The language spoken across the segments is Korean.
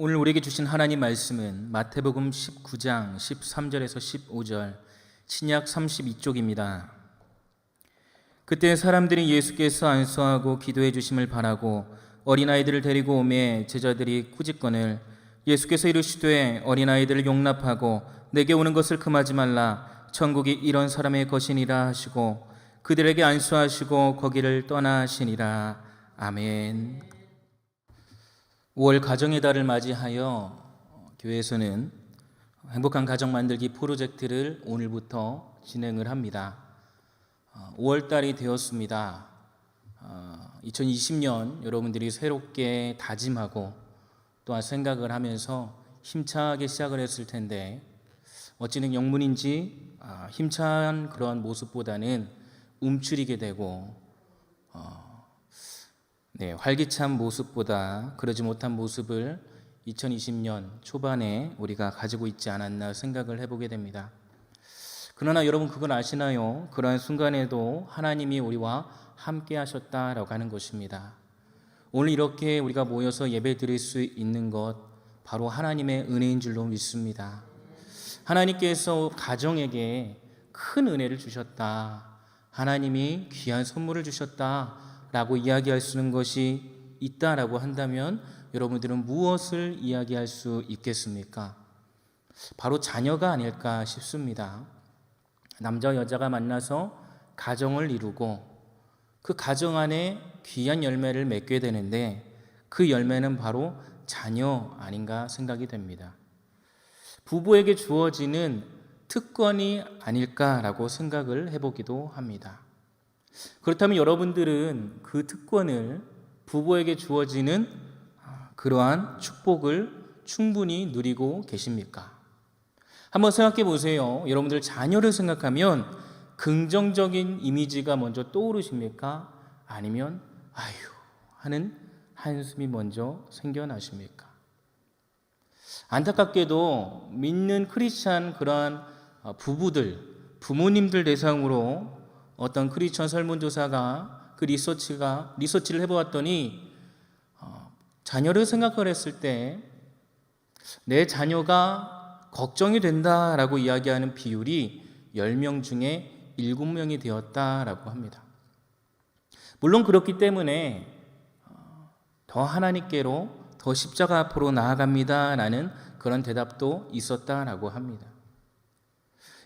오늘 우리에게 주신 하나님 말씀은 마태복음 19장 13절에서 15절, 신약 32쪽입니다. 그때 사람들이 예수께서 안수하고 기도해 주심을 바라고 어린아이들을 데리고 오매 제자들이 꾸짖거늘 예수께서 이르시되 어린아이들을 용납하고 내게 오는 것을 금하지 말라. 천국이 이런 사람의 것이니라 하시고 그들에게 안수하시고 거기를 떠나시니라. 아멘. 5월 가정의 달을 맞이하여 교회에서는 행복한 가정 만들기 프로젝트를 오늘부터 진행을 합니다. 5월 달이 되었습니다. 2020년 여러분들이 새롭게 다짐하고 또한 생각을 하면서 힘차게 시작을 했을 텐데 어찌된 영문인지 힘찬 그런 모습보다는 움츠리게 되고 활기찬 모습보다 그러지 못한 모습을 2020년 초반에 우리가 가지고 있지 않았나 생각을 해보게 됩니다. 그러나 여러분 그걸 아시나요? 그러한 순간에도 하나님이 우리와 함께 하셨다라고 하는 것입니다. 오늘 이렇게 우리가 모여서 예배 드릴 수 있는 것 바로 하나님의 은혜인 줄로 믿습니다. 하나님께서 가정에게 큰 은혜를 주셨다. 하나님이 귀한 선물을 주셨다. 라고 이야기할 수 있는 것이 있다라고 한다면 여러분들은 무엇을 이야기할 수 있겠습니까? 바로 자녀가 아닐까 싶습니다. 남자와 여자가 만나서 가정을 이루고 그 가정 안에 귀한 열매를 맺게 되는데 그 열매는 바로 자녀 아닌가 생각이 됩니다. 부부에게 주어지는 특권이 아닐까라고 생각을 해보기도 합니다. 그렇다면 여러분들은 그 특권을 부부에게 주어지는 그러한 축복을 충분히 누리고 계십니까? 한번 생각해 보세요. 여러분들 자녀를 생각하면 긍정적인 이미지가 먼저 떠오르십니까? 아니면 아휴 하는 한숨이 먼저 생겨나십니까? 안타깝게도 믿는 크리스찬 그러한 부부들, 부모님들 대상으로 어떤 크리스천 설문조사가 그 리서치를 해보았더니 자녀를 생각을 했을 때 내 자녀가 걱정이 된다라고 이야기하는 비율이 10명 중에 7명이 되었다라고 합니다. 물론 그렇기 때문에 더 하나님께로 더 십자가 앞으로 나아갑니다라는 그런 대답도 있었다라고 합니다.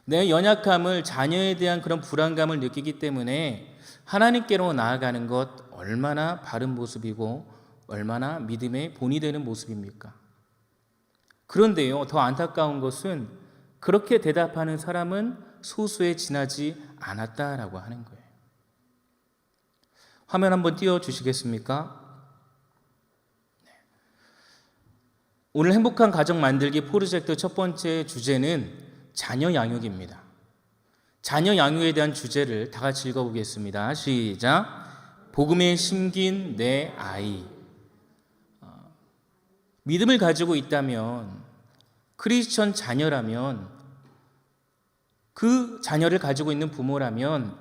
내 연약함을 자녀에 대한 그런 불안감을 느끼기 때문에 하나님께로 나아가는 것 얼마나 바른 모습이고 얼마나 믿음의 본이 되는 모습입니까? 그런데요, 더 안타까운 것은 그렇게 대답하는 사람은 소수에 지나지 않았다라고 하는 거예요. 화면 한번 띄워주시겠습니까? 오늘 행복한 가정 만들기 프로젝트 첫 번째 주제는 자녀 양육입니다. 자녀 양육에 대한 주제를 다 같이 읽어보겠습니다. 시작. 복음에 심긴 내 아이. 믿음을 가지고 있다면, 크리스천 자녀라면, 그 자녀를 가지고 있는 부모라면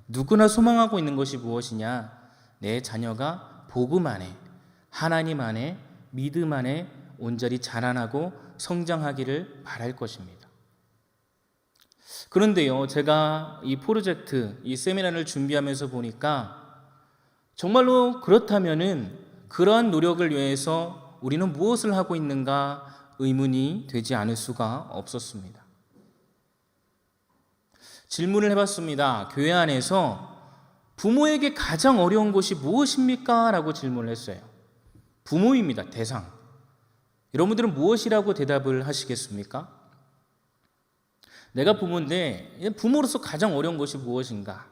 누구나 소망하고 있는 것이 무엇이냐? 내 자녀가 복음 안에, 하나님 안에, 믿음 안에 온전히 자라나고 성장하기를 바랄 것입니다. 그런데요, 제가 이 프로젝트, 이 세미나를 준비하면서 보니까 정말로 그렇다면은 그러한 노력을 위해서 우리는 무엇을 하고 있는가 의문이 되지 않을 수가 없었습니다. 질문을 해봤습니다. 교회 안에서 부모에게 가장 어려운 것이 무엇입니까? 라고 질문을 했어요. 부모입니다. 대상. 여러분들은 무엇이라고 대답을 하시겠습니까? 내가 부모인데 부모로서 가장 어려운 것이 무엇인가?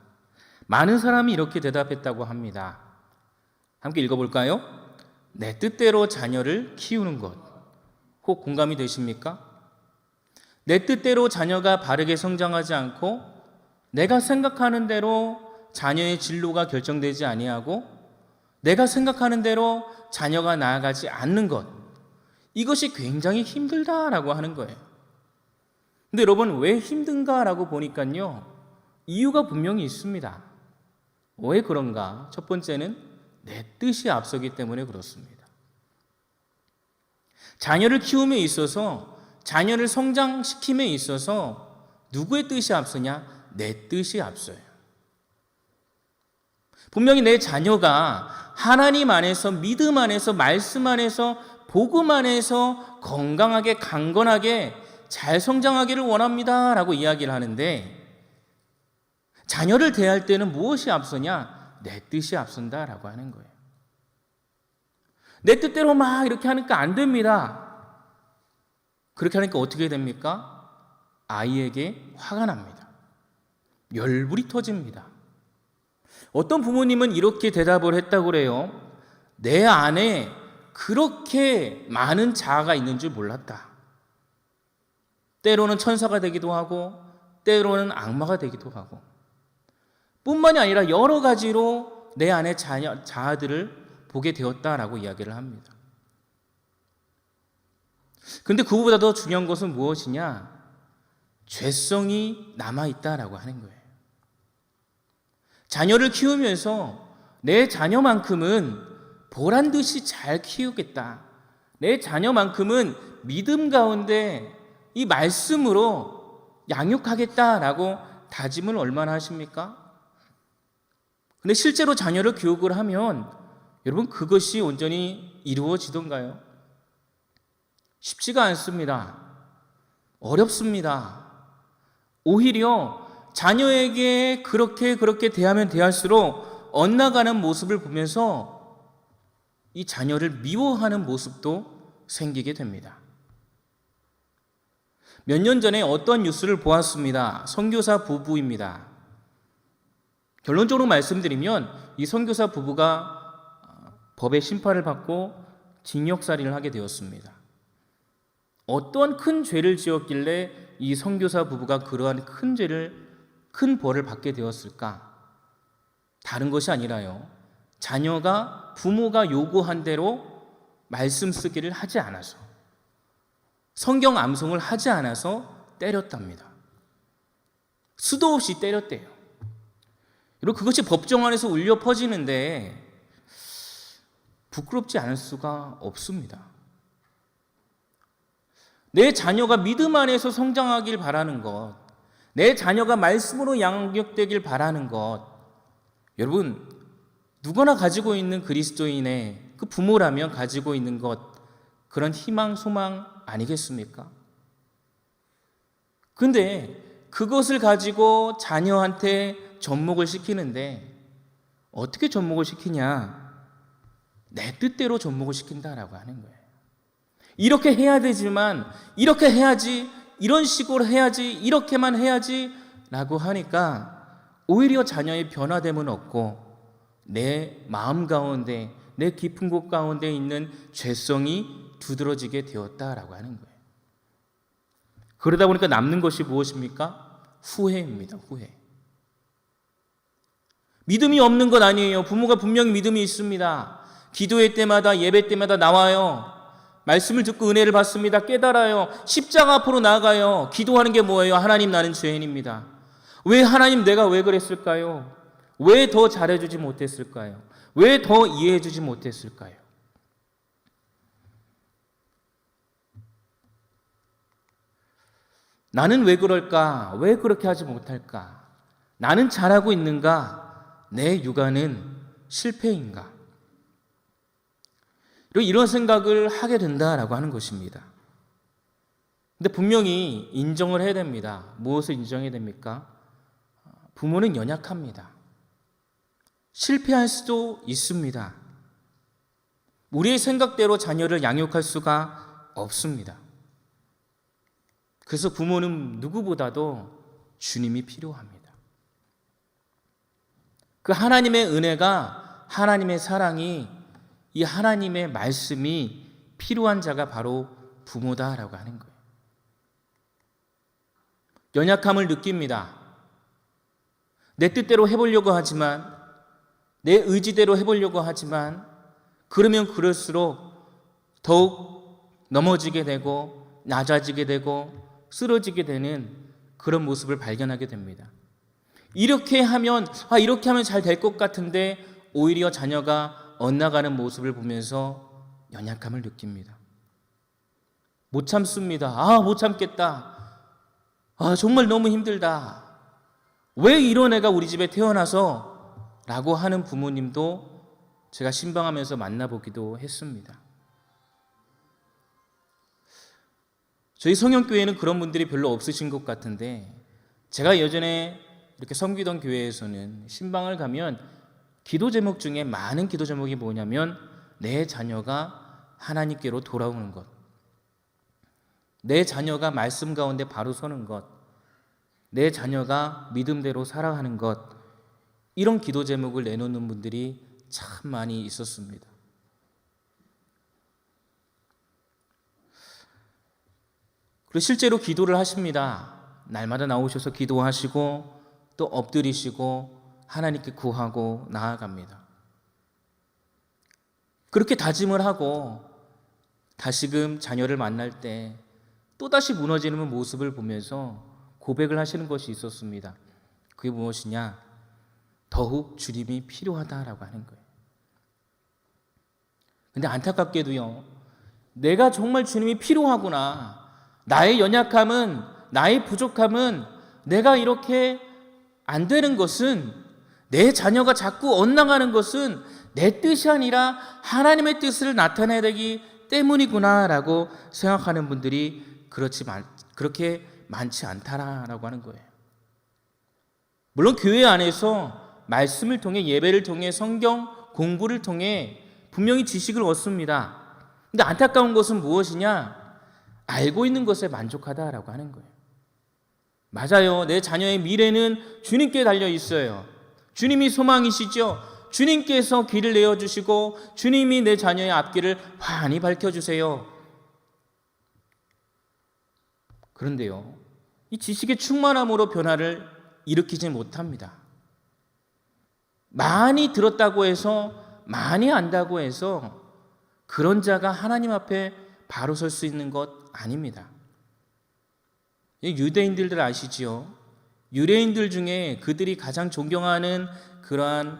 많은 사람이 이렇게 대답했다고 합니다. 함께 읽어볼까요? 내 뜻대로 자녀를 키우는 것. 혹 공감이 되십니까? 내 뜻대로 자녀가 바르게 성장하지 않고 내가 생각하는 대로 자녀의 진로가 결정되지 아니하고 내가 생각하는 대로 자녀가 나아가지 않는 것. 이것이 굉장히 힘들다라고 하는 거예요. 근데 여러분 왜 힘든가라고 보니까요, 이유가 분명히 있습니다. 왜 그런가? 첫 번째는 내 뜻이 앞서기 때문에 그렇습니다. 자녀를 키움에 있어서, 자녀를 성장시킴에 있어서 누구의 뜻이 앞서냐? 내 뜻이 앞서요. 분명히 내 자녀가 하나님 안에서, 믿음 안에서, 말씀 안에서, 복음 안에서 건강하게, 강건하게 잘 성장하기를 원합니다 라고 이야기를 하는데, 자녀를 대할 때는 무엇이 앞서냐? 내 뜻이 앞선다 라고 하는 거예요. 내 뜻대로 막 이렇게 하니까 안 됩니다. 그렇게 하니까 어떻게 됩니까? 아이에게 화가 납니다. 열불이 터집니다. 어떤 부모님은 이렇게 대답을 했다고 그래요. 내 안에 그렇게 많은 자아가 있는 줄 몰랐다. 때로는 천사가 되기도 하고 때로는 악마가 되기도 하고, 뿐만이 아니라 여러 가지로 내 안에 자아들을 보게 되었다라고 이야기를 합니다. 그런데 그보다 더 중요한 것은 무엇이냐? 죄성이 남아있다라고 하는 거예요. 자녀를 키우면서 내 자녀만큼은 보란 듯이 잘 키우겠다. 내 자녀만큼은 믿음 가운데 이 말씀으로 양육하겠다라고 다짐을 얼마나 하십니까? 근데 실제로 자녀를 교육을 하면 여러분 그것이 온전히 이루어지던가요? 쉽지가 않습니다. 어렵습니다. 오히려 자녀에게 그렇게 대하면 대할수록 엇나가는 모습을 보면서 이 자녀를 미워하는 모습도 생기게 됩니다. 몇 년 전에 어떤 뉴스를 보았습니다. 선교사 부부입니다. 결론적으로 말씀드리면 이 선교사 부부가 법의 심판을 받고 징역살이를 하게 되었습니다. 어떤 큰 죄를 지었길래 이 선교사 부부가 그러한 큰 벌을 받게 되었을까? 다른 것이 아니라요, 자녀가 부모가 요구한 대로 말씀 쓰기를 하지 않아서, 성경 암송을 하지 않아서 때렸답니다. 수도 없이 때렸대요. 그리고 그것이 법정 안에서 울려 퍼지는데 부끄럽지 않을 수가 없습니다. 내 자녀가 믿음 안에서 성장하길 바라는 것, 내 자녀가 말씀으로 양육되길 바라는 것, 여러분 누구나 가지고 있는 그리스도인의 그 부모라면 가지고 있는 것, 그런 희망, 소망 아니겠습니까? 근데 그것을 가지고 자녀한테 접목을 시키는데 어떻게 접목을 시키냐? 내 뜻대로 접목을 시킨다라고 하는 거예요. 이렇게 해야 되지만, 이렇게 해야지, 이런 식으로 해야지, 이렇게만 해야지 라고 하니까 오히려 자녀의 변화됨은 없고 내 마음 가운데, 내 깊은 곳 가운데 있는 죄성이 두드러지게 되었다라고 하는 거예요. 그러다 보니까 남는 것이 무엇입니까? 후회입니다. 후회. 믿음이 없는 것 아니에요. 부모가 분명히 믿음이 있습니다. 기도회 때마다, 예배 때마다 나와요. 말씀을 듣고 은혜를 받습니다. 깨달아요. 십자가 앞으로 나아가요. 기도하는 게 뭐예요? 하나님, 나는 죄인입니다. 왜 하나님, 내가 왜 그랬을까요? 왜 더 잘해주지 못했을까요? 왜 더 이해해주지 못했을까요? 나는 왜 그럴까? 왜 그렇게 하지 못할까? 나는 잘하고 있는가? 내 육아는 실패인가? 이런 생각을 하게 된다라고 하는 것입니다. 근데 분명히 인정을 해야 됩니다. 무엇을 인정해야 됩니까? 부모는 연약합니다. 실패할 수도 있습니다. 우리의 생각대로 자녀를 양육할 수가 없습니다. 그래서 부모는 누구보다도 주님이 필요합니다. 그 하나님의 은혜가, 하나님의 사랑이, 이 하나님의 말씀이 필요한 자가 바로 부모다라고 하는 거예요. 연약함을 느낍니다. 내 뜻대로 해보려고 하지만, 내 의지대로 해보려고 하지만, 그러면 그럴수록 더욱 넘어지게 되고 낮아지게 되고 쓰러지게 되는 그런 모습을 발견하게 됩니다. 이렇게 하면 잘 될 것 같은데 오히려 자녀가 엇나가는 모습을 보면서 연약함을 느낍니다. 못 참습니다. 아, 못 참겠다. 아, 정말 너무 힘들다. 왜 이런 애가 우리 집에 태어나서? 라고 하는 부모님도 제가 신방하면서 만나보기도 했습니다. 저희 성형교회는 그런 분들이 별로 없으신 것 같은데, 제가 예전에 이렇게 섬기던 교회에서는 신방을 가면 기도 제목 중에 많은 기도 제목이 뭐냐면 내 자녀가 하나님께로 돌아오는 것, 내 자녀가 말씀 가운데 바로 서는 것, 내 자녀가 믿음대로 살아가는 것, 이런 기도 제목을 내놓는 분들이 참 많이 있었습니다. 그리고 실제로 기도를 하십니다. 날마다 나오셔서 기도하시고 또 엎드리시고 하나님께 구하고 나아갑니다. 그렇게 다짐을 하고 다시금 자녀를 만날 때 또다시 무너지는 모습을 보면서 고백을 하시는 것이 있었습니다. 그게 무엇이냐? 더욱 주님이 필요하다라고 하는 거예요. 근데 안타깝게도요, 내가 정말 주님이 필요하구나, 나의 연약함은, 나의 부족함은, 내가 이렇게 안 되는 것은, 내 자녀가 자꾸 엇나가는 것은 내 뜻이 아니라 하나님의 뜻을 나타내야 되기 때문이구나 라고 생각하는 분들이 그렇게 많지 않다라고 하는 거예요. 물론 교회 안에서 말씀을 통해, 예배를 통해, 성경 공부를 통해 분명히 지식을 얻습니다. 근데 안타까운 것은 무엇이냐? 알고 있는 것에 만족하다라고 하는 거예요. 맞아요. 내 자녀의 미래는 주님께 달려 있어요. 주님이 소망이시죠. 주님께서 길을 내어주시고 주님이 내 자녀의 앞길을 환히 밝혀주세요. 그런데요, 이 지식의 충만함으로 변화를 일으키지 못합니다. 많이 들었다고 해서, 많이 안다고 해서 그런 자가 하나님 앞에 바로 설 수 있는 것 아닙니다. 유대인들들 아시지요? 유대인들 중에 그들이 가장 존경하는 그러한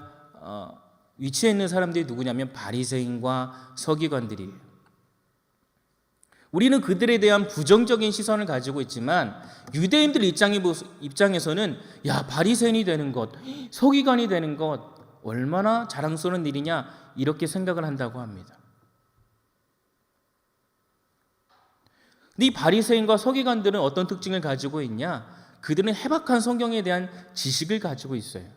위치에 있는 사람들이 누구냐면 바리새인과 서기관들이에요. 우리는 그들에 대한 부정적인 시선을 가지고 있지만 유대인들 입장에서는 야, 바리새인이 되는 것, 서기관이 되는 것 얼마나 자랑스러운 일이냐, 이렇게 생각을 한다고 합니다. 근데 이 바리새인과 서기관들은 어떤 특징을 가지고 있냐? 그들은 해박한 성경에 대한 지식을 가지고 있어요.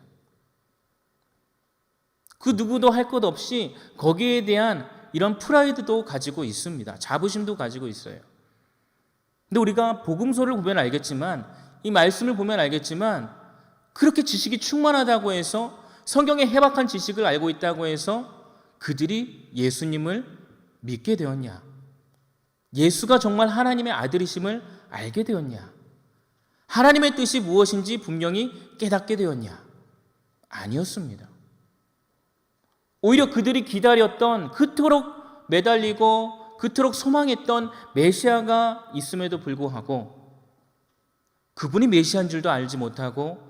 그 누구도 할 것 없이 거기에 대한 이런 프라이드도 가지고 있습니다. 자부심도 가지고 있어요. 근데 우리가 복음서를 보면 알겠지만, 이 말씀을 보면 알겠지만, 그렇게 지식이 충만하다고 해서, 성경의 해박한 지식을 알고 있다고 해서 그들이 예수님을 믿게 되었냐? 예수가 정말 하나님의 아들이심을 알게 되었냐? 하나님의 뜻이 무엇인지 분명히 깨닫게 되었냐? 아니었습니다. 오히려 그들이 기다렸던, 그토록 매달리고 그토록 소망했던 메시아가 있음에도 불구하고 그분이 메시아인 줄도 알지 못하고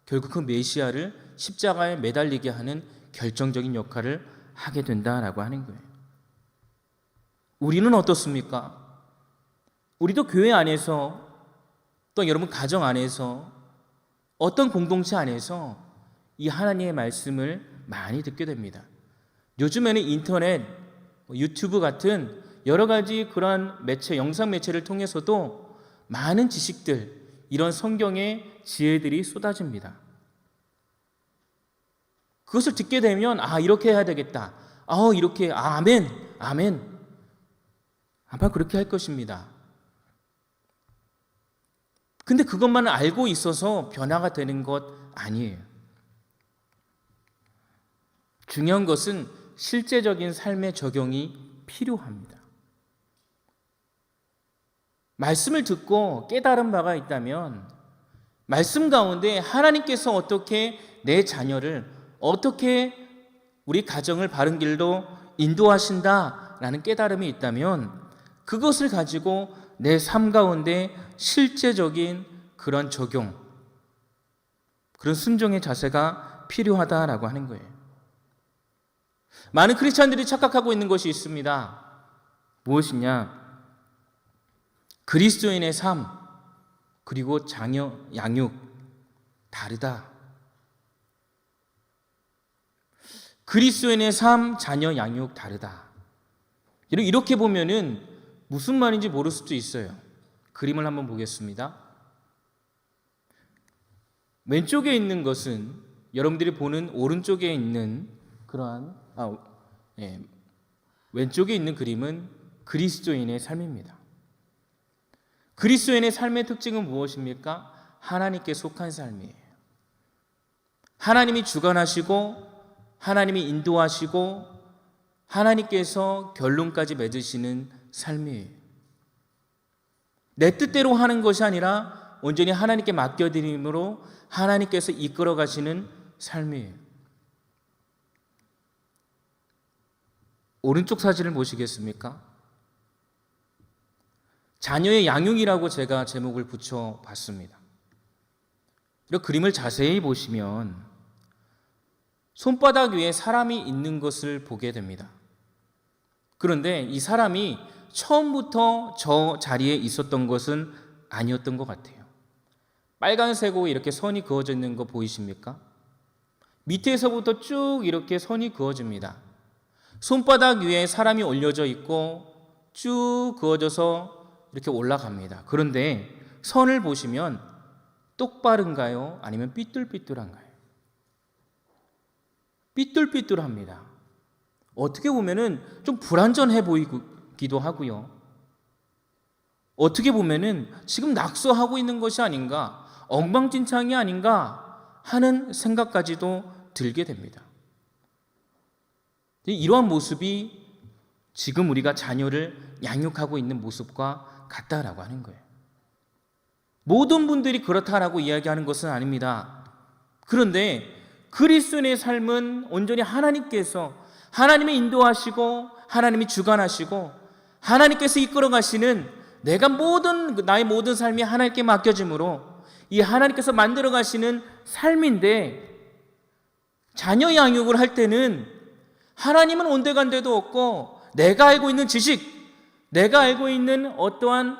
결국 그 메시아를 십자가에 매달리게 하는 결정적인 역할을 하게 된다라고 하는 거예요. 우리는 어떻습니까? 우리도 교회 안에서, 또 여러분 가정 안에서, 어떤 공동체 안에서 이 하나님의 말씀을 많이 듣게 됩니다. 요즘에는 인터넷, 유튜브 같은 여러 가지 그러한 매체, 영상 매체를 통해서도 많은 지식들, 이런 성경의 지혜들이 쏟아집니다. 그것을 듣게 되면 이렇게 해야 되겠다. 이렇게, 아멘, 아멘. 아마 그렇게 할 것입니다. 근데 그것만 알고 있어서 변화가 되는 것 아니에요. 중요한 것은 실제적인 삶의 적용이 필요합니다. 말씀을 듣고 깨달은 바가 있다면 말씀 가운데 하나님께서 어떻게 내 자녀를, 어떻게 우리 가정을 바른 길로 인도하신다라는 깨달음이 있다면 그것을 가지고 내 삶 가운데 실제적인 그런 적용, 그런 순종의 자세가 필요하다라고 하는 거예요. 많은 크리스찬들이 착각하고 있는 것이 있습니다. 무엇이냐? 그리스도인의 삶, 그리고 자녀 양육 다르다. 그리스도인의 삶, 자녀 양육 다르다. 이렇게 보면은 무슨 말인지 모를 수도 있어요. 그림을 한번 보겠습니다. 왼쪽에 있는 것은 여러분들이 보는 오른쪽에 있는 그러한 왼쪽에 있는 그림은 그리스도인의 삶입니다. 그리스도인의 삶의 특징은 무엇입니까? 하나님께 속한 삶이에요. 하나님이 주관하시고 하나님이 인도하시고 하나님께서 결론까지 맺으시는 삶이에요. 내 뜻대로 하는 것이 아니라 온전히 하나님께 맡겨드림으로 하나님께서 이끌어 가시는 삶이에요. 오른쪽 사진을 보시겠습니까? 자녀의 양육이라고 제가 제목을 붙여봤습니다. 이 그림을 자세히 보시면 손바닥 위에 사람이 있는 것을 보게 됩니다. 그런데 이 사람이 처음부터 저 자리에 있었던 것은 아니었던 것 같아요. 빨간색으로 이렇게 선이 그어져 있는 거 보이십니까? 밑에서부터 쭉 이렇게 선이 그어집니다. 손바닥 위에 사람이 올려져 있고 쭉 그어져서 이렇게 올라갑니다. 그런데 선을 보시면 똑바른가요? 아니면 삐뚤삐뚤한가요? 삐뚤삐뚤합니다. 어떻게 보면은 좀 불완전해 보이기도 하고요. 어떻게 보면은 지금 낙서하고 있는 것이 아닌가, 엉망진창이 아닌가 하는 생각까지도 들게 됩니다. 이러한 모습이 지금 우리가 자녀를 양육하고 있는 모습과 같다라고 하는 거예요. 모든 분들이 그렇다라고 이야기하는 것은 아닙니다. 그런데 그리스도인의 삶은 온전히 하나님께서 하나님이 인도하시고 하나님이 주관하시고 하나님께서 이끌어 가시는 나의 모든 삶이 하나님께 맡겨짐으로 이 하나님께서 만들어 가시는 삶인데, 자녀 양육을 할 때는 하나님은 온데간데도 없고 내가 알고 있는 지식, 내가 알고 있는 어떠한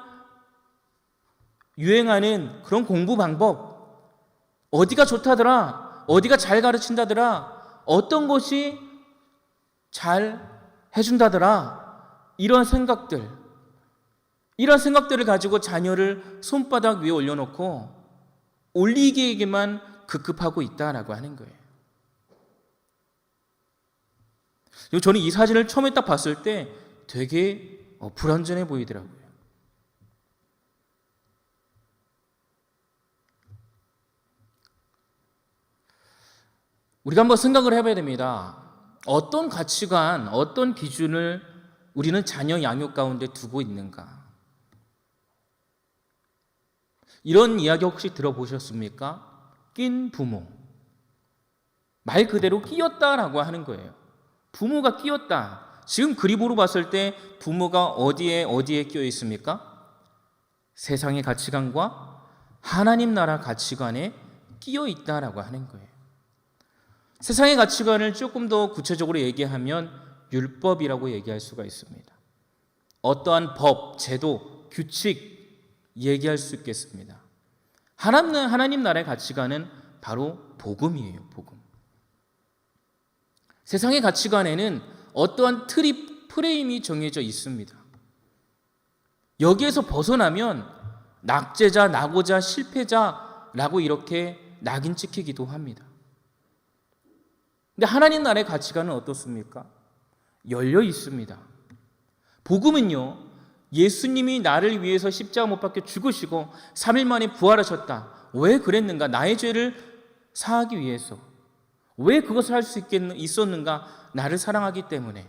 유행하는 그런 공부 방법, 어디가 좋다더라, 어디가 잘 가르친다더라, 어떤 것이 잘 해준다더라, 이런 생각들을 가지고 자녀를 손바닥 위에 올려놓고 올리기에게만 급급하고 있다라고 하는 거예요. 저는 이 사진을 처음에 딱 봤을 때 되게 불완전해 보이더라고요. 우리가 한번 생각을 해봐야 됩니다. 어떤 가치관, 어떤 기준을 우리는 자녀 양육 가운데 두고 있는가? 이런 이야기 혹시 들어보셨습니까? 낀 부모. 말 그대로 끼었다라고 하는 거예요. 부모가 끼었다. 지금 그림으로 봤을 때 부모가 어디에 끼어 있습니까? 세상의 가치관과 하나님 나라 가치관에 끼어 있다라고 하는 거예요. 세상의 가치관을 조금 더 구체적으로 얘기하면 율법이라고 얘기할 수가 있습니다. 어떠한 법, 제도, 규칙 얘기할 수 있겠습니다. 하나님 나라의 가치관은 바로 복음이에요. 복음. 세상의 가치관에는 어떠한 프레임이 정해져 있습니다. 여기에서 벗어나면 낙제자, 낙오자, 실패자라고 이렇게 낙인 찍히기도 합니다. 근데 하나님 나라의 가치관은 어떻습니까? 열려 있습니다. 복음은요, 예수님이 나를 위해서 십자가 못 박혀 죽으시고 3일 만에 부활하셨다. 왜 그랬는가? 나의 죄를 사하기 위해서. 왜 그것을 할 수 있었는가? 나를 사랑하기 때문에.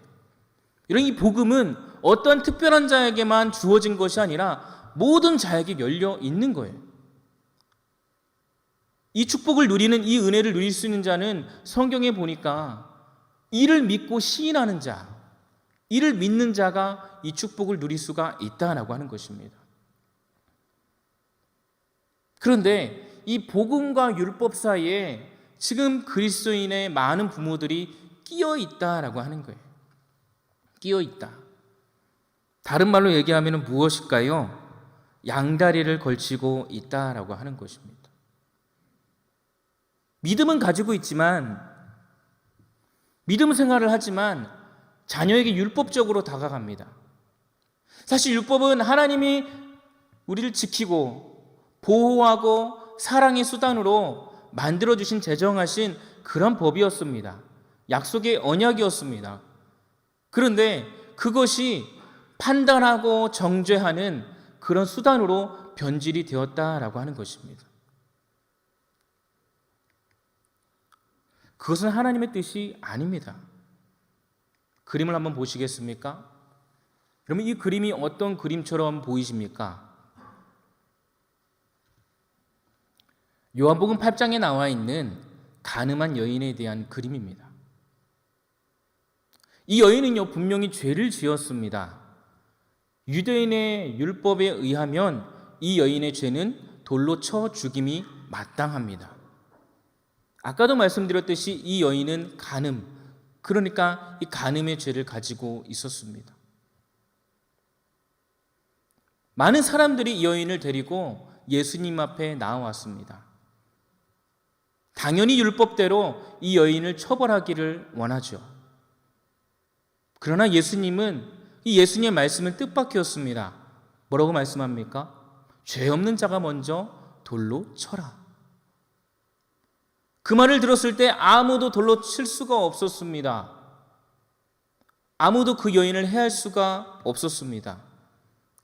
이런 이 복음은 어떠한 특별한 자에게만 주어진 것이 아니라 모든 자에게 열려 있는 거예요. 이 축복을 누리는, 이 은혜를 누릴 수 있는 자는 성경에 보니까 이를 믿고 시인하는 자, 이를 믿는 자가 이 축복을 누릴 수가 있다라고 하는 것입니다. 그런데 이 복음과 율법 사이에 지금 그리스도인의 많은 부모들이 끼어 있다라고 하는 거예요. 끼어 있다. 다른 말로 얘기하면 무엇일까요? 양다리를 걸치고 있다라고 하는 것입니다. 믿음은 가지고 있지만, 믿음 생활을 하지만 자녀에게 율법적으로 다가갑니다. 사실 율법은 하나님이 우리를 지키고 보호하고 사랑의 수단으로 만들어주신 제정하신 그런 법이었습니다. 약속의 언약이었습니다. 그런데 그것이 판단하고 정죄하는 그런 수단으로 변질이 되었다라고 하는 것입니다. 그것은 하나님의 뜻이 아닙니다. 그림을 한번 보시겠습니까? 그러면 이 그림이 어떤 그림처럼 보이십니까? 요한복음 8장에 나와 있는 간음한 여인에 대한 그림입니다. 이 여인은요, 분명히 죄를 지었습니다. 유대인의 율법에 의하면 이 여인의 죄는 돌로 쳐 죽임이 마땅합니다. 아까도 말씀드렸듯이 이 여인은 간음, 그러니까 이 간음의 죄를 가지고 있었습니다. 많은 사람들이 이 여인을 데리고 예수님 앞에 나와왔습니다. 당연히 율법대로 이 여인을 처벌하기를 원하죠. 그러나 예수님은 이 예수님의 말씀은 뜻밖이었습니다. 뭐라고 말씀합니까? 죄 없는 자가 먼저 돌로 쳐라. 그 말을 들었을 때 아무도 돌로 칠 수가 없었습니다. 아무도 그 여인을 해할 수가 없었습니다.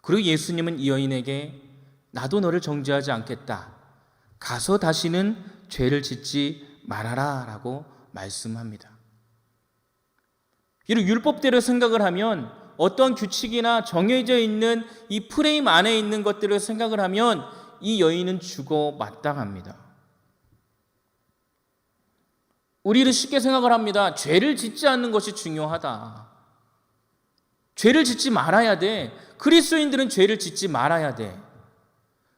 그리고 예수님은 이 여인에게 나도 너를 정죄하지 않겠다. 가서 다시는 죄를 짓지 말아라 라고 말씀합니다. 이런 율법대로 생각을 하면, 어떤 규칙이나 정해져 있는 이 프레임 안에 있는 것들을 생각을 하면 이 여인은 죽어 마땅합니다. 우리는 쉽게 생각을 합니다. 죄를 짓지 않는 것이 중요하다. 죄를 짓지 말아야 돼. 그리스도인들은 죄를 짓지 말아야 돼.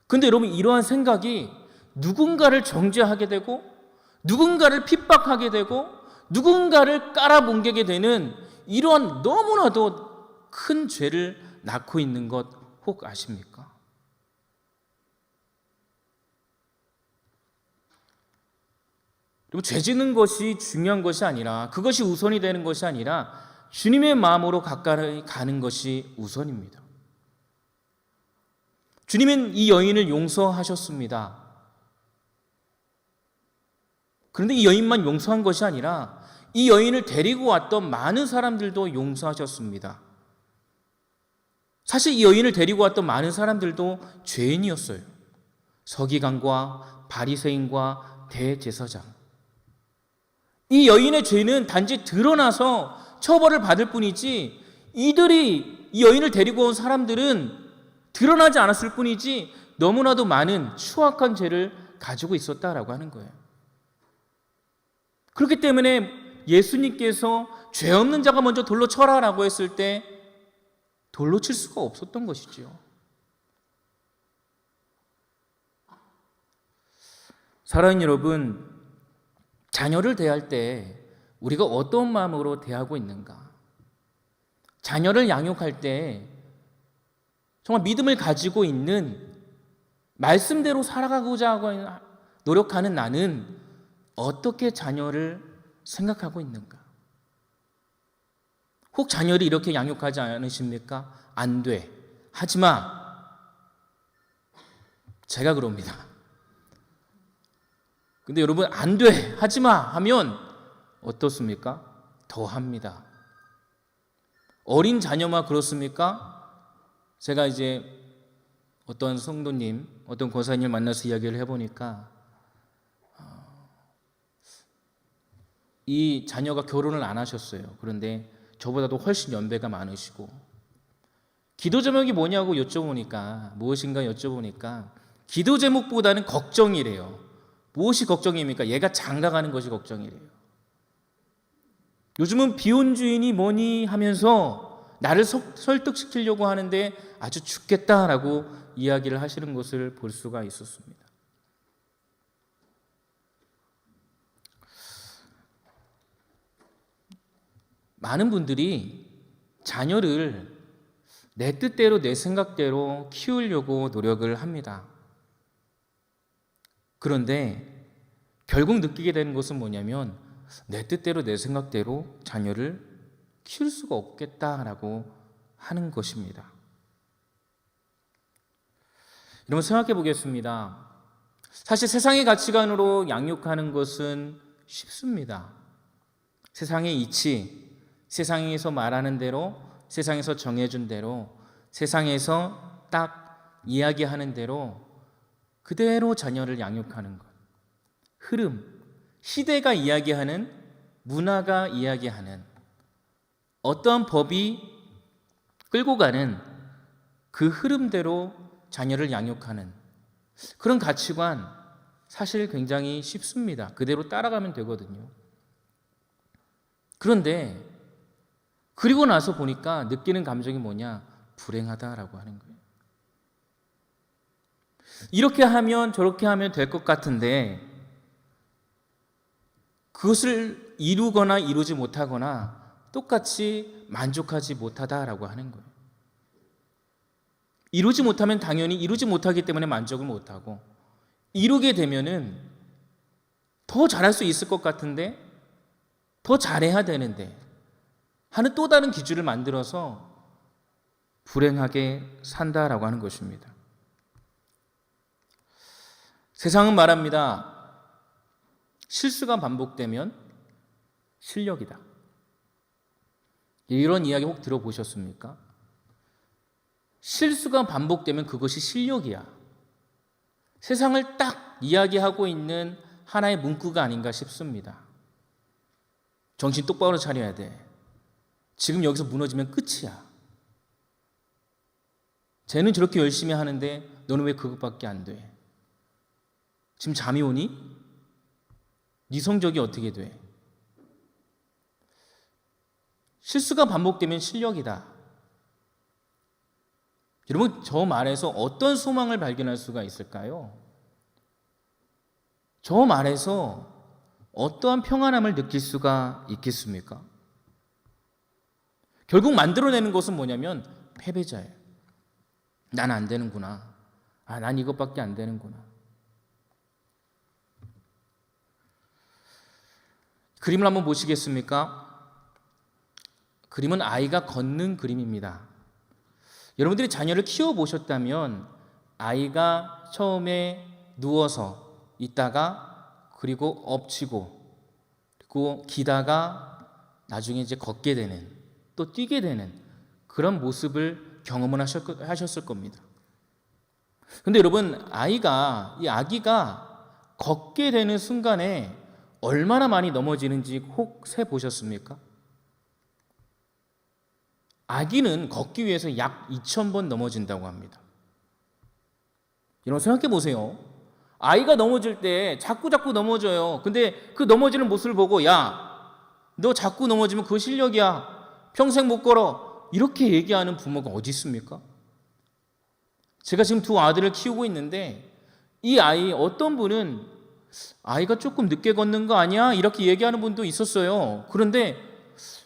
근데 여러분, 이러한 생각이 누군가를 정죄하게 되고 누군가를 핍박하게 되고 누군가를 깔아뭉개게 되는 이러한 너무나도 큰 죄를 낳고 있는 것 혹 아십니까? 그리고 죄 짓는 것이 중요한 것이 아니라, 그것이 우선이 되는 것이 아니라 주님의 마음으로 가까이 가는 것이 우선입니다. 주님은 이 여인을 용서하셨습니다. 그런데 이 여인만 용서한 것이 아니라 이 여인을 데리고 왔던 많은 사람들도 용서하셨습니다. 사실 이 여인을 데리고 왔던 많은 사람들도 죄인이었어요. 서기관과 바리새인과 대제사장. 이 여인의 죄는 단지 드러나서 처벌을 받을 뿐이지, 이들이 이 여인을 데리고 온 사람들은 드러나지 않았을 뿐이지 너무나도 많은 추악한 죄를 가지고 있었다라고 하는 거예요. 그렇기 때문에 예수님께서 죄 없는 자가 먼저 돌로 쳐라라고 했을 때 돌로 칠 수가 없었던 것이죠. 사랑하는 여러분, 자녀를 대할 때 우리가 어떤 마음으로 대하고 있는가? 자녀를 양육할 때 정말 믿음을 가지고 있는, 말씀대로 살아가고자 노력하는 나는 어떻게 자녀를 생각하고 있는가? 혹 자녀를 이렇게 양육하지 않으십니까? 안 돼. 하지 마. 제가 그럽니다. 근데 여러분, 안 돼. 하지 마. 하면 어떻습니까? 더 합니다. 어린 자녀만 그렇습니까? 제가 이제 어떤 성도님, 어떤 권사님 만나서 이야기를 해보니까 이 자녀가 결혼을 안 하셨어요. 그런데 저보다도 훨씬 연배가 많으시고, 기도 제목이 뭐냐고 여쭤보니까, 무엇인가 여쭤보니까 기도 제목보다는 걱정이래요. 무엇이 걱정입니까? 얘가 장가가는 것이 걱정이래요. 요즘은 비혼주의니 뭐니 하면서 나를 설득시키려고 하는데 아주 죽겠다라고 이야기를 하시는 것을 볼 수가 있었습니다. 많은 분들이 자녀를 내 뜻대로 내 생각대로 키우려고 노력을 합니다. 그런데 결국 느끼게 되는 것은 뭐냐면 내 뜻대로 내 생각대로 자녀를 키울 수가 없겠다라고 하는 것입니다. 여러분 생각해 보겠습니다. 사실 세상의 가치관으로 양육하는 것은 쉽습니다. 세상의 이치, 세상에서 말하는 대로, 세상에서 정해준 대로, 세상에서 딱 이야기하는 대로 그대로 자녀를 양육하는 것. 흐름, 시대가 이야기하는, 문화가 이야기하는 어떤 법이 끌고 가는 그 흐름대로 자녀를 양육하는 그런 가치관 사실 굉장히 쉽습니다. 그대로 따라가면 되거든요. 그런데 그리고 나서 보니까 느끼는 감정이 뭐냐? 불행하다라고 하는 거예요. 이렇게 하면 저렇게 하면 될 것 같은데 그것을 이루거나 이루지 못하거나 똑같이 만족하지 못하다라고 하는 거예요. 이루지 못하면 당연히 이루지 못하기 때문에 만족을 못하고 이루게 되면은 더 잘할 수 있을 것 같은데 더 잘해야 되는데 하는 또 다른 기준을 만들어서 불행하게 산다라고 하는 것입니다. 세상은 말합니다. 실수가 반복되면 실력이다. 이런 이야기 혹 들어보셨습니까? 실수가 반복되면 그것이 실력이야. 세상을 딱 이야기하고 있는 하나의 문구가 아닌가 싶습니다. 정신 똑바로 차려야 돼. 지금 여기서 무너지면 끝이야. 쟤는 저렇게 열심히 하는데 너는 왜 그것밖에 안 돼? 지금 잠이 오니? 네 성적이 어떻게 돼? 실수가 반복되면 실력이다. 여러분, 저 말에서 어떤 소망을 발견할 수가 있을까요? 저 말에서 어떠한 평안함을 느낄 수가 있겠습니까? 결국 만들어내는 것은 뭐냐면 패배자예요. 난 안 되는구나. 난 이것밖에 안 되는구나. 그림을 한번 보시겠습니까? 그림은 아이가 걷는 그림입니다. 여러분들이 자녀를 키워보셨다면 아이가 처음에 누워서 있다가 그리고 엎치고 그리고 기다가 나중에 이제 걷게 되는 또 뛰게 되는 그런 모습을 경험을 하셨을 겁니다. 근데 여러분 이 아기가 걷게 되는 순간에 얼마나 많이 넘어지는지 혹 세보셨습니까? 아기는 걷기 위해서 약 2,000번 넘어진다고 합니다. 여러분 생각해 보세요. 아이가 넘어질 때 자꾸 넘어져요. 근데 그 넘어지는 모습을 보고 야, 너 자꾸 넘어지면 그거 실력이야. 평생 못 걸어. 이렇게 얘기하는 부모가 어디 있습니까? 제가 지금 두 아들을 키우고 있는데 이 아이 어떤 분은 아이가 조금 늦게 걷는 거 아니야? 이렇게 얘기하는 분도 있었어요. 그런데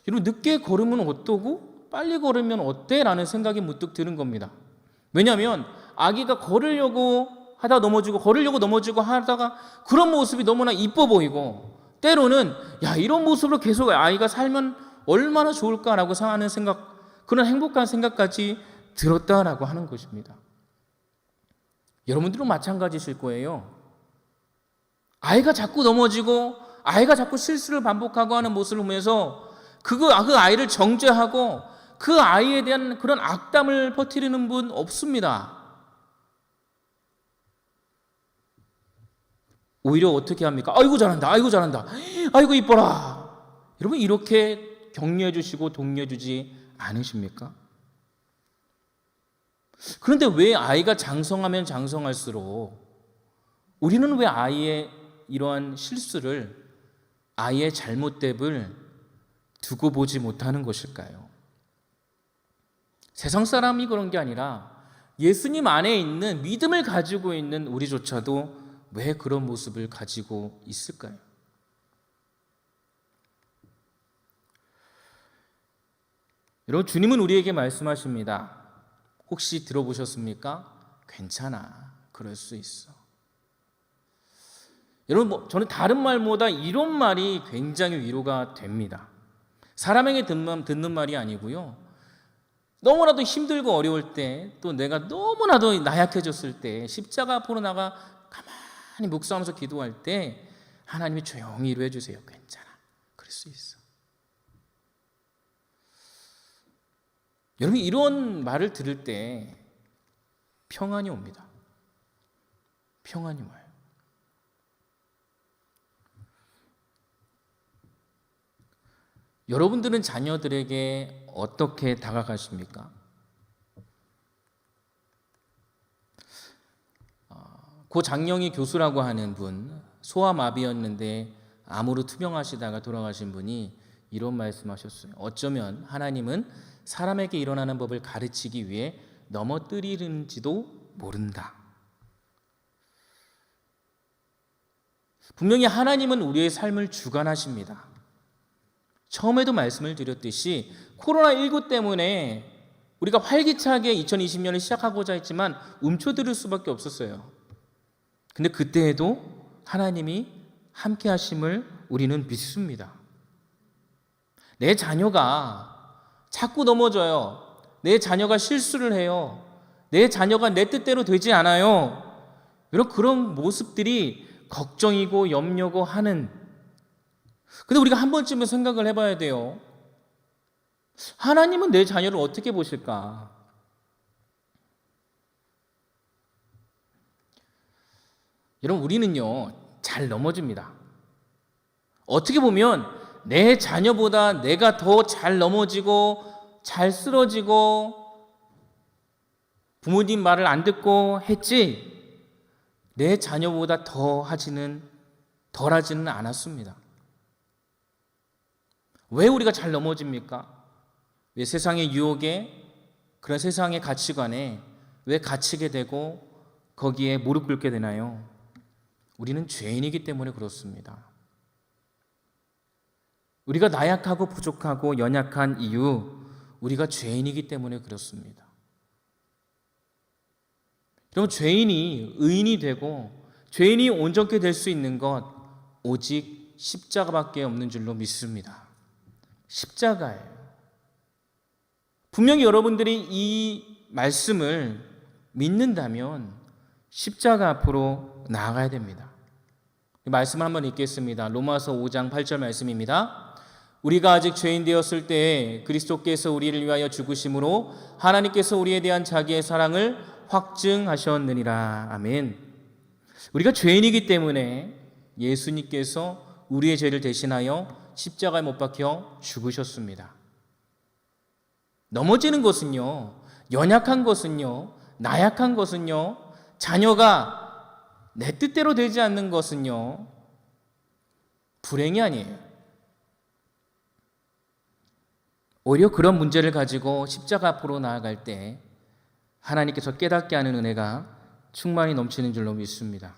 여러분 늦게 걸으면 어떠고 빨리 걸으면 어때? 라는 생각이 문득 드는 겁니다. 왜냐하면 아기가 걸으려고 하다 넘어지고 걸으려고 넘어지고 하다가 그런 모습이 너무나 이뻐 보이고 때로는 야 이런 모습으로 계속 아이가 살면 얼마나 좋을까라고 하는 생각, 그런 행복한 생각까지 들었다라고 하는 것입니다. 여러분들은 마찬가지실 거예요. 아이가 자꾸 넘어지고 아이가 자꾸 실수를 반복하고 하는 모습을 보면서 그 아이를 정죄하고 그 아이에 대한 그런 악담을 퍼뜨리는 분 없습니다. 오히려 어떻게 합니까? 아이고 잘한다. 아이고 잘한다. 아이고 이뻐라. 여러분 이렇게 격려해 주시고 독려해 주지 않으십니까? 그런데 왜 아이가 장성하면 장성할수록 우리는 왜 아이의 이러한 실수를 아이의 잘못됨을 두고 보지 못하는 것일까요? 세상 사람이 그런 게 아니라 예수님 안에 있는 믿음을 가지고 있는 우리조차도 왜 그런 모습을 가지고 있을까요? 여러분 주님은 우리에게 말씀하십니다. 혹시 들어보셨습니까? 괜찮아. 그럴 수 있어. 여러분, 저는 다른 말보다 이런 말이 굉장히 위로가 됩니다. 사람에게 듣는 말이 아니고요. 너무나도 힘들고 어려울 때, 또 내가 너무나도 나약해졌을 때, 십자가 앞으로 나가 가만히 묵상하면서 기도할 때 하나님이 조용히 위로해 주세요. 괜찮아. 그럴 수 있어. 여러분, 이런 말을 들을 때 평안이 옵니다. 평안이 와요. 여러분들은 자녀들에게 어떻게 다가가십니까? 고 장영희 교수라고 하는 분, 소아마비였는데 암으로 투병하시다가 돌아가신 분이 이런 말씀하셨어요. 어쩌면 하나님은 사람에게 일어나는 법을 가르치기 위해 넘어뜨리는지도 모른다. 분명히 하나님은 우리의 삶을 주관하십니다. 처음에도 말씀을 드렸듯이 코로나19 때문에 우리가 활기차게 2020년을 시작하고자 했지만 움츠러들 수밖에 없었어요. 근데 그때에도 하나님이 함께 하심을 우리는 믿습니다. 내 자녀가 자꾸 넘어져요. 내 자녀가 실수를 해요. 내 자녀가 내 뜻대로 되지 않아요. 이런 그런 모습들이 걱정이고 염려고 하는. 근데 우리가 한 번쯤은 생각을 해봐야 돼요. 하나님은 내 자녀를 어떻게 보실까? 여러분, 우리는요 잘 넘어집니다. 어떻게 보면 내 자녀보다 내가 더 잘 넘어지고 잘 쓰러지고 부모님 말을 안 듣고 했지 내 자녀보다 덜 하지는 않았습니다. 왜 우리가 잘 넘어집니까? 왜 세상의 유혹에, 그런 세상의 가치관에 왜 갇히게 되고 거기에 무릎 꿇게 되나요? 우리는 죄인이기 때문에 그렇습니다. 우리가 나약하고 부족하고 연약한 이유, 우리가 죄인이기 때문에 그렇습니다. 여러분, 죄인이 의인이 되고 죄인이 온전케 될 수 있는 것 오직 십자가밖에 없는 줄로 믿습니다. 십자가예요. 분명히 여러분들이 이 말씀을 믿는다면 십자가 앞으로 나아가야 됩니다. 이 말씀을 한번 읽겠습니다. 로마서 5장 8절 말씀입니다. 우리가 아직 죄인 되었을 때에 그리스도께서 우리를 위하여 죽으심으로 하나님께서 우리에 대한 자기의 사랑을 확증하셨느니라. 아멘. 우리가 죄인이기 때문에 예수님께서 우리의 죄를 대신하여 십자가에 못 박혀 죽으셨습니다. 넘어지는 것은요, 연약한 것은요, 나약한 것은요, 자녀가 내 뜻대로 되지 않는 것은요, 불행이 아니에요. 오히려 그런 문제를 가지고 십자가 앞으로 나아갈 때 하나님께서 깨닫게 하는 은혜가 충만히 넘치는 줄로 믿습니다.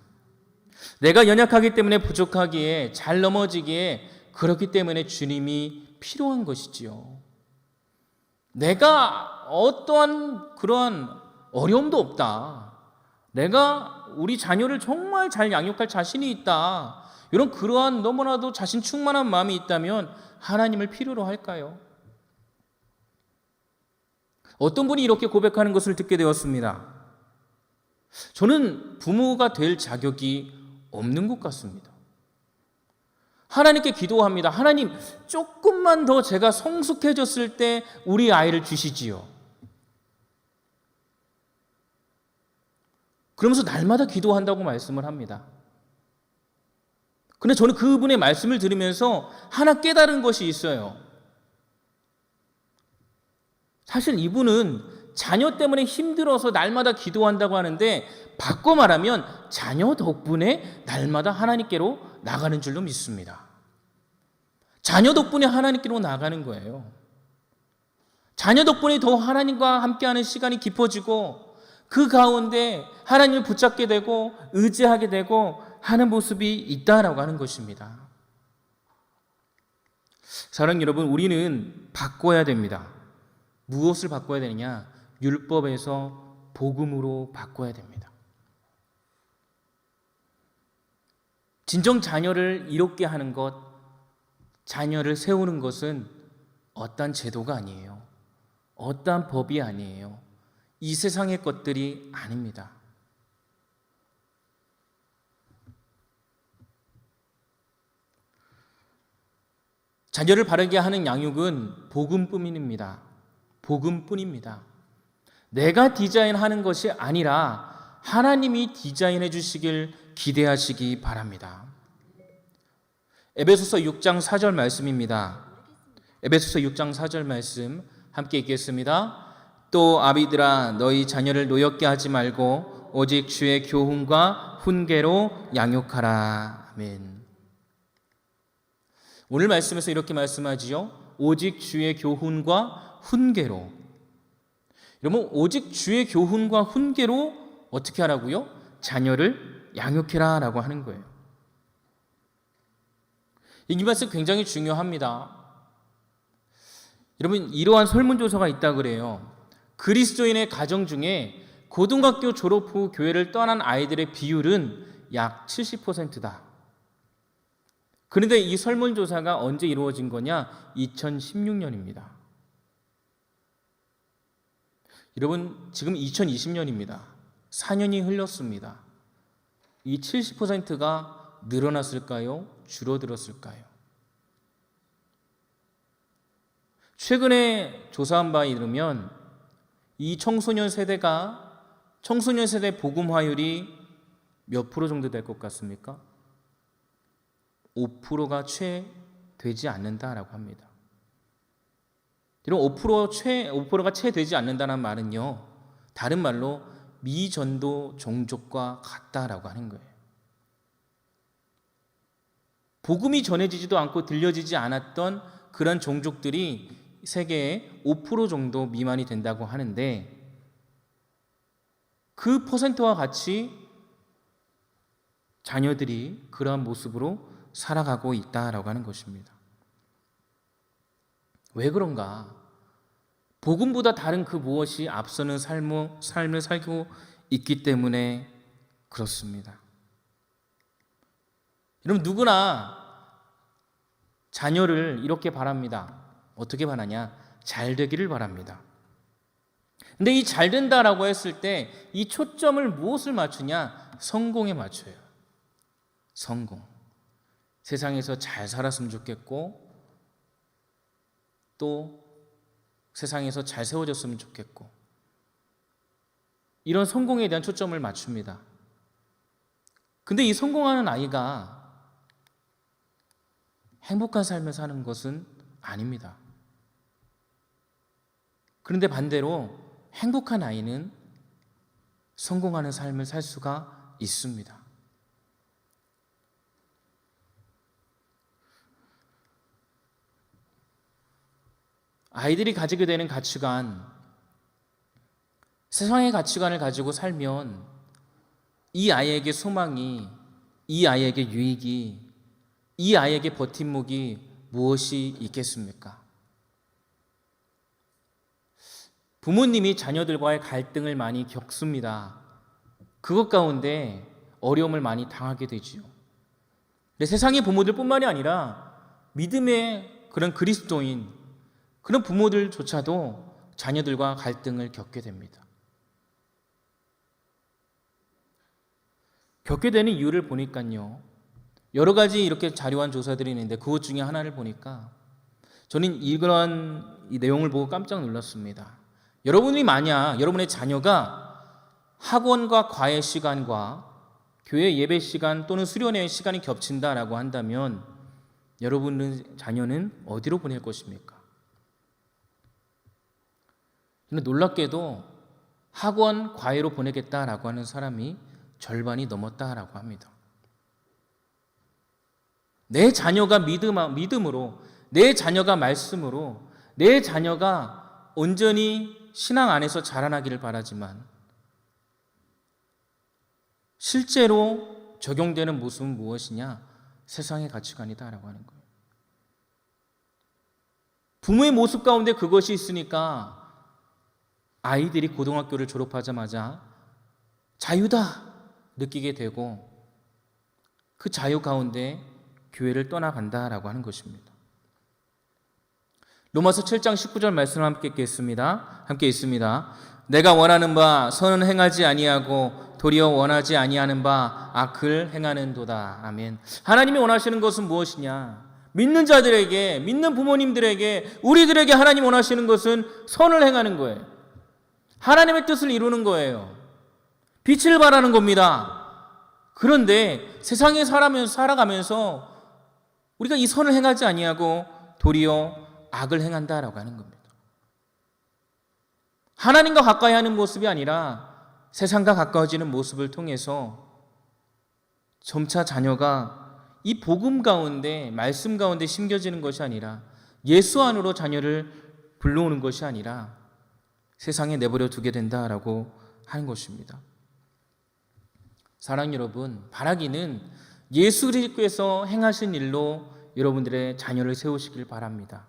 내가 연약하기 때문에 부족하기에 잘 넘어지기에 그렇기 때문에 주님이 필요한 것이지요. 내가 어떠한 그러한 어려움도 없다. 내가 우리 자녀를 정말 잘 양육할 자신이 있다. 이런 그러한 너무나도 자신 충만한 마음이 있다면 하나님을 필요로 할까요? 어떤 분이 이렇게 고백하는 것을 듣게 되었습니다. 저는 부모가 될 자격이 없는 것 같습니다. 하나님께 기도합니다. 하나님, 조금만 더 제가 성숙해졌을 때 우리 아이를 주시지요. 그러면서 날마다 기도한다고 말씀을 합니다. 근데 저는 그분의 말씀을 들으면서 하나 깨달은 것이 있어요. 사실 이분은 자녀 때문에 힘들어서 날마다 기도한다고 하는데 바꿔 말하면 자녀 덕분에 날마다 하나님께로 나가는 줄로 믿습니다. 자녀 덕분에 하나님께로 나가는 거예요. 자녀 덕분에 더 하나님과 함께하는 시간이 깊어지고 그 가운데 하나님을 붙잡게 되고 의지하게 되고 하는 모습이 있다라고 하는 것입니다. 사랑하는 여러분, 우리는 바꿔야 됩니다. 무엇을 바꿔야 되느냐? 율법에서 복음으로 바꿔야 됩니다. 진정 자녀를 이롭게 하는 것, 자녀를 세우는 것은 어떠한 제도가 아니에요. 어떠한 법이 아니에요. 이 세상의 것들이 아닙니다. 자녀를 바르게 하는 양육은 복음뿐입니다. 복음뿐입니다. 내가 디자인하는 것이 아니라 하나님이 디자인해 주시길 기대하시기 바랍니다. 에베소서 6장 4절 말씀입니다. 에베소서 6장 4절 말씀 함께 읽겠습니다. 또 아비들아 너희 자녀를 노엽게 하지 말고 오직 주의 교훈과 훈계로 양육하라. 아멘. 오늘 말씀에서 이렇게 말씀하지요. 오직 주의 교훈과 훈계로. 여러분, 오직 주의 교훈과 훈계로 어떻게 하라고요? 자녀를 양육해라 라고 하는 거예요. 이 말씀 굉장히 중요합니다. 여러분, 이러한 설문조사가 있다 그래요. 그리스도인의 가정 중에 고등학교 졸업 후 교회를 떠난 아이들의 비율은 약 70%다. 그런데 이 설문조사가 언제 이루어진 거냐? 2016년입니다. 여러분, 지금 2020년입니다. 4년이 흘렀습니다. 이 70%가 늘어났을까요? 줄어들었을까요? 최근에 조사한 바에 의하면 이 청소년 세대 복음화율이 몇 프로 정도 될 것 같습니까? 5%가 채 되지 않는다라고 합니다. 이런 5%가 채 되지 않는다는 말은요, 다른 말로 미전도 종족과 같다라고 하는 거예요. 복음이 전해지지도 않고 들려지지 않았던 그런 종족들이 세계에 5% 정도 미만이 된다고 하는데, 그 퍼센트와 같이 자녀들이 그러한 모습으로 살아가고 있다라고 하는 것입니다. 왜 그런가? 복음보다 다른 그 무엇이 앞서는 삶을 살고 있기 때문에 그렇습니다. 여러분, 누구나 자녀를 이렇게 바랍니다. 어떻게 바라냐? 잘 되기를 바랍니다. 근데 이 잘 된다라고 했을 때 이 초점을 무엇을 맞추냐? 성공에 맞춰요. 성공. 세상에서 잘 살았으면 좋겠고, 또 세상에서 잘 세워졌으면 좋겠고, 이런 성공에 대한 초점을 맞춥니다. 근데 이 성공하는 아이가 행복한 삶을 사는 것은 아닙니다. 그런데 반대로 행복한 아이는 성공하는 삶을 살 수가 있습니다. 아이들이 가지게 되는 가치관, 세상의 가치관을 가지고 살면 이 아이에게 소망이, 이 아이에게 유익이, 이 아이에게 버팀목이 무엇이 있겠습니까? 부모님이 자녀들과의 갈등을 많이 겪습니다. 그것 가운데 어려움을 많이 당하게 되지요. 근데 세상의 부모들뿐만이 아니라 믿음의 그런 그리스도인, 그런 부모들조차도 자녀들과 갈등을 겪게 됩니다. 겪게 되는 이유를 보니까요, 여러 가지 이렇게 자료한 조사들이 있는데 그것 중에 하나를 보니까 저는 이러한 이 내용을 보고 깜짝 놀랐습니다. 여러분이 만약 여러분의 자녀가 학원과 과외 시간과 교회 예배 시간 또는 수련회 시간이 겹친다라고 한다면 여러분의 자녀는 어디로 보낼 것입니까? 근데 놀랍게도 학원 과외로 보내겠다라고 하는 사람이 절반이 넘었다라고 합니다. 내 자녀가 믿음으로, 내 자녀가 말씀으로, 내 자녀가 온전히 신앙 안에서 자라나기를 바라지만 실제로 적용되는 모습은 무엇이냐? 세상의 가치관이다라고 하는 거예요. 부모의 모습 가운데 그것이 있으니까 아이들이 고등학교를 졸업하자마자 자유다 느끼게 되고 그 자유 가운데 교회를 떠나간다라고 하는 것입니다. 로마서 7장 19절 말씀을 함께 읽겠습니다. 함께 읽습니다. 내가 원하는 바 선은 행하지 아니하고 도리어 원하지 아니하는 바 악을 행하는도다. 아멘. 하나님이 원하시는 것은 무엇이냐? 믿는 자들에게, 믿는 부모님들에게, 우리들에게 하나님 원하시는 것은 선을 행하는 거예요. 하나님의 뜻을 이루는 거예요. 빛을 발하는 겁니다. 그런데 세상에 살아가면서 우리가 이 선을 행하지 아니하고 도리어 악을 행한다라고 하는 겁니다. 하나님과 가까이 하는 모습이 아니라 세상과 가까워지는 모습을 통해서 점차 자녀가 이 복음 가운데, 말씀 가운데 심겨지는 것이 아니라 예수 안으로 자녀를 불러오는 것이 아니라 세상에 내버려 두게 된다라고 하는 것입니다. 사랑하는 여러분, 바라기는 예수 그리스도께서 행하신 일로 여러분들의 자녀를 세우시길 바랍니다.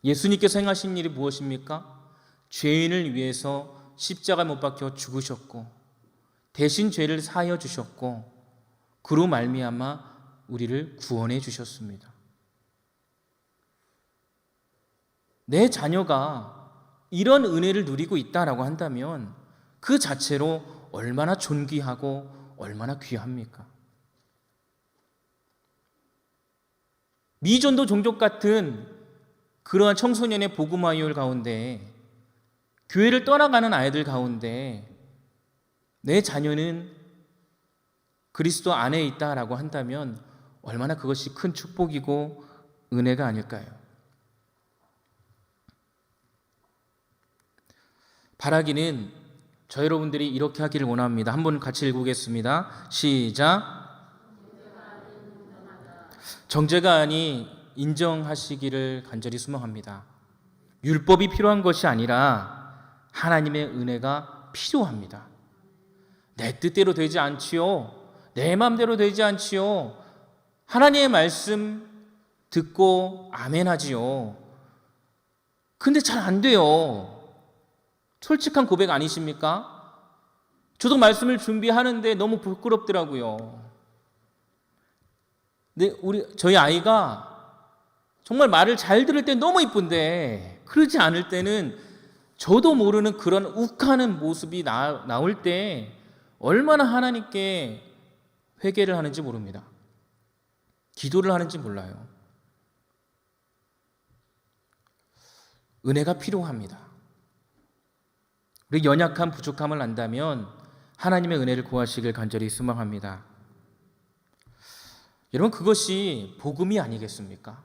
예수님께서 행하신 일이 무엇입니까? 죄인을 위해서 십자가 못 박혀 죽으셨고 대신 죄를 사하여 주셨고 그로 말미암아 우리를 구원해 주셨습니다. 내 자녀가 이런 은혜를 누리고 있다라고 한다면 그 자체로 얼마나 존귀하고 얼마나 귀합니까? 미전도 종족 같은 그러한 청소년의 복음화율 가운데 교회를 떠나가는 아이들 가운데 내 자녀는 그리스도 안에 있다라고 한다면 얼마나 그것이 큰 축복이고 은혜가 아닐까요? 바라기는 저 여러분들이 이렇게 하기를 원합니다. 한번 같이 읽겠습니다. 시작. 정죄가 아니 인정하시기를 간절히 소망합니다. 율법이 필요한 것이 아니라 하나님의 은혜가 필요합니다. 내 뜻대로 되지 않지요. 내 마음대로 되지 않지요. 하나님의 말씀 듣고 아멘 하지요. 근데 잘 안 돼요. 솔직한 고백 아니십니까? 저도 말씀을 준비하는데 너무 부끄럽더라고요. 근데 저희 아이가 정말 말을 잘 들을 때 너무 이쁜데 그러지 않을 때는 저도 모르는 그런 욱하는 모습이 나올 때 얼마나 하나님께 회개를 하는지 모릅니다. 기도를 하는지 몰라요. 은혜가 필요합니다. 우리 연약함, 부족함을 안다면 하나님의 은혜를 구하시길 간절히 소망합니다. 여러분, 그것이 복음이 아니겠습니까?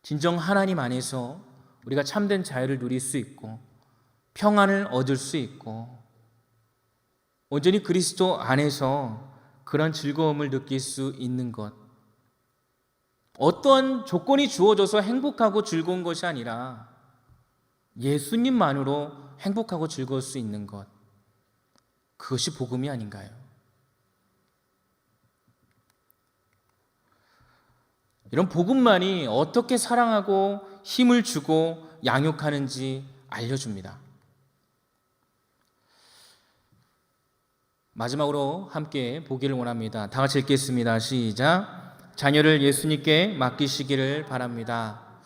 진정 하나님 안에서 우리가 참된 자유를 누릴 수 있고 평안을 얻을 수 있고 온전히 그리스도 안에서 그런 즐거움을 느낄 수 있는 것, 어떤 조건이 주어져서 행복하고 즐거운 것이 아니라 예수님만으로 행복하고 즐거울 수 있는 것, 그것이 복음이 아닌가요? 이런 복음만이 어떻게 사랑하고 힘을 주고 양육하는지 알려줍니다. 마지막으로 함께 보기를 원합니다. 다 같이 읽겠습니다. 시작. 자녀를 예수님께 맡기시기를 바랍니다.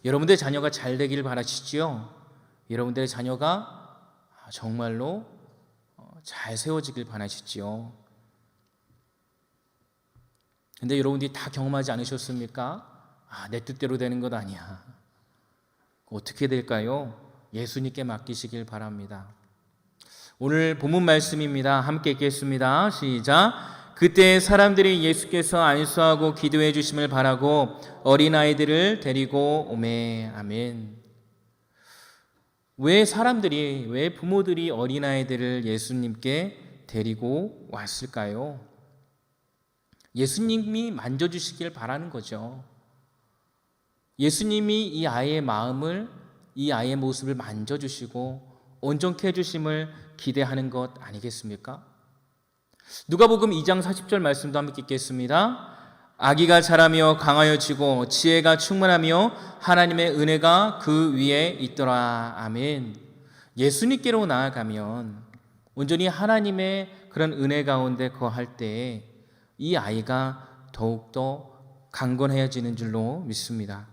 여러분들의 자녀가 잘 되기를 바라시지요? 여러분들의 자녀가 정말로 잘 세워지길 바라시지요? 근데 여러분들이 다 경험하지 않으셨습니까? 내 뜻대로 되는 것 아니야. 어떻게 될까요? 예수님께 맡기시길 바랍니다. 오늘 본문 말씀입니다. 함께 읽겠습니다. 시작. 그때 사람들이 예수께서 안수하고 기도해 주심을 바라고 어린아이들을 데리고 오매. 아멘. 왜 부모들이 어린아이들을 예수님께 데리고 왔을까요? 예수님이 만져주시길 바라는 거죠. 예수님이 이 아이의 마음을, 이 아이의 모습을 만져주시고 온전케 해주심을 기대하는 것 아니겠습니까? 누가복음 2장 40절 말씀도 함께 읽겠습니다. 아기가 자라며 강하여지고 지혜가 충만하며 하나님의 은혜가 그 위에 있더라. 아멘. 예수님께로 나아가면 온전히 하나님의 그런 은혜 가운데 거할 때 이 아이가 더욱더 강건해지는 줄로 믿습니다.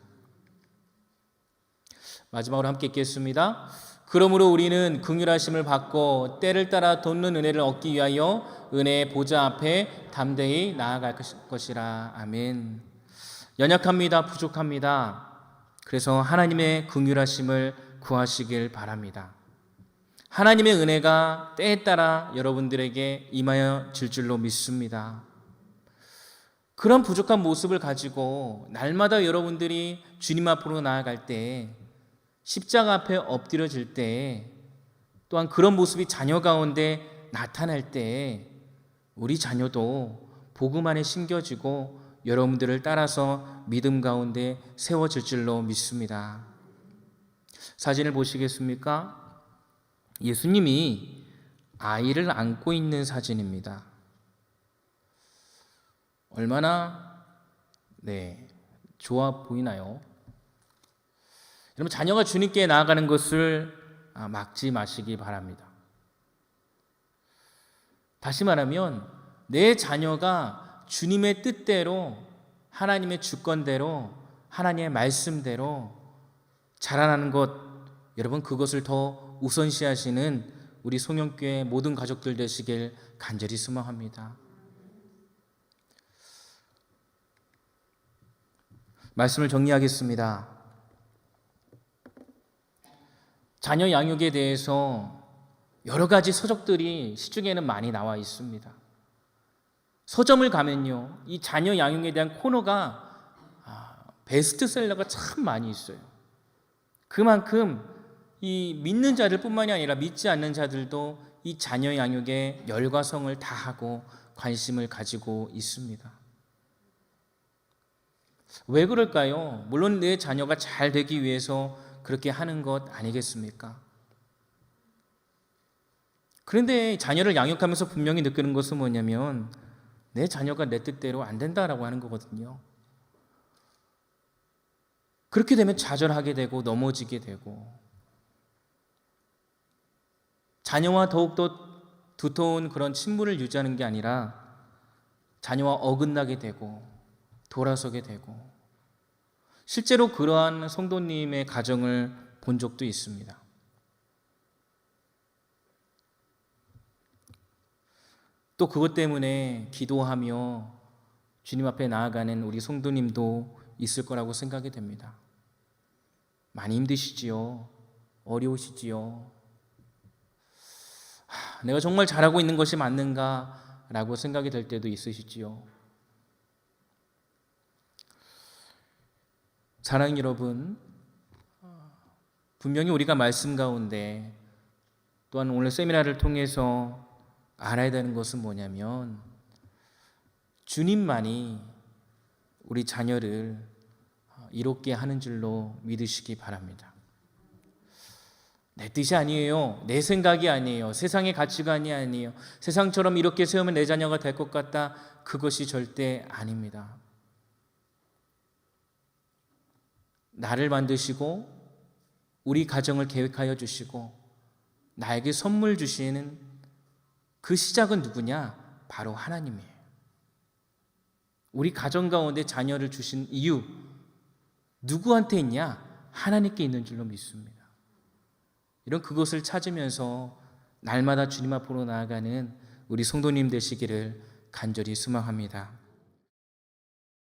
마지막으로 함께 읽겠습니다. 그러므로 우리는 긍휼하심을 받고 때를 따라 돋는 은혜를 얻기 위하여 은혜의 보좌 앞에 담대히 나아갈 것이라. 아멘. 연약합니다. 부족합니다. 그래서 하나님의 긍휼하심을 구하시길 바랍니다. 하나님의 은혜가 때에 따라 여러분들에게 임하여 질 줄로 믿습니다. 그런 부족한 모습을 가지고 날마다 여러분들이 주님 앞으로 나아갈 때, 십자가 앞에 엎드려질 때, 또한 그런 모습이 자녀 가운데 나타날 때 우리 자녀도 복음 안에 심겨지고 여러분들을 따라서 믿음 가운데 세워질 줄로 믿습니다. 사진을 보시겠습니까? 예수님이 아이를 안고 있는 사진입니다. 얼마나 좋아 보이나요? 여러분, 자녀가 주님께 나아가는 것을 막지 마시기 바랍니다. 다시 말하면 내 자녀가 주님의 뜻대로, 하나님의 주권대로, 하나님의 말씀대로 자라나는 것, 여러분 그것을 더 우선시하시는 우리 송영교회 모든 가족들 되시길 간절히 소망합니다. 말씀을 정리하겠습니다. 자녀 양육에 대해서 여러 가지 서적들이 시중에는 많이 나와 있습니다. 서점을 가면요, 이 자녀 양육에 대한 코너가 베스트셀러가 참 많이 있어요. 그만큼 이 믿는 자들 뿐만이 아니라 믿지 않는 자들도 이 자녀 양육에 열과 성을 다하고 관심을 가지고 있습니다. 왜 그럴까요? 물론 내 자녀가 잘 되기 위해서 그렇게 하는 것 아니겠습니까? 그런데 자녀를 양육하면서 분명히 느끼는 것은 뭐냐면 내 자녀가 내 뜻대로 안 된다라고 하는 거거든요. 그렇게 되면 좌절하게 되고 넘어지게 되고, 자녀와 더욱더 두터운 그런 친분을 유지하는 게 아니라 자녀와 어긋나게 되고 돌아서게 되고, 실제로 그러한 성도님의 가정을 본 적도 있습니다. 또 그것 때문에 기도하며 주님 앞에 나아가는 우리 성도님도 있을 거라고 생각이 됩니다. 많이 힘드시지요? 어려우시지요? 내가 정말 잘하고 있는 것이 맞는가? 라고 생각이 될 때도 있으시지요? 사랑하는 여러분, 분명히 우리가 말씀 가운데 또한 오늘 세미나를 통해서 알아야 되는 것은 뭐냐면 주님만이 우리 자녀를 이롭게 하는 줄로 믿으시기 바랍니다. 내 뜻이 아니에요. 내 생각이 아니에요. 세상의 가치관이 아니에요. 세상처럼 이렇게 세우면 내 자녀가 될 것 같다. 그것이 절대 아닙니다. 나를 만드시고 우리 가정을 계획하여 주시고 나에게 선물 주시는 그 시작은 누구냐? 바로 하나님이에요. 우리 가정 가운데 자녀를 주신 이유, 누구한테 있냐? 하나님께 있는 줄로 믿습니다. 이런 그것을 찾으면서 날마다 주님 앞으로 나아가는 우리 성도님 되시기를 간절히 소망합니다.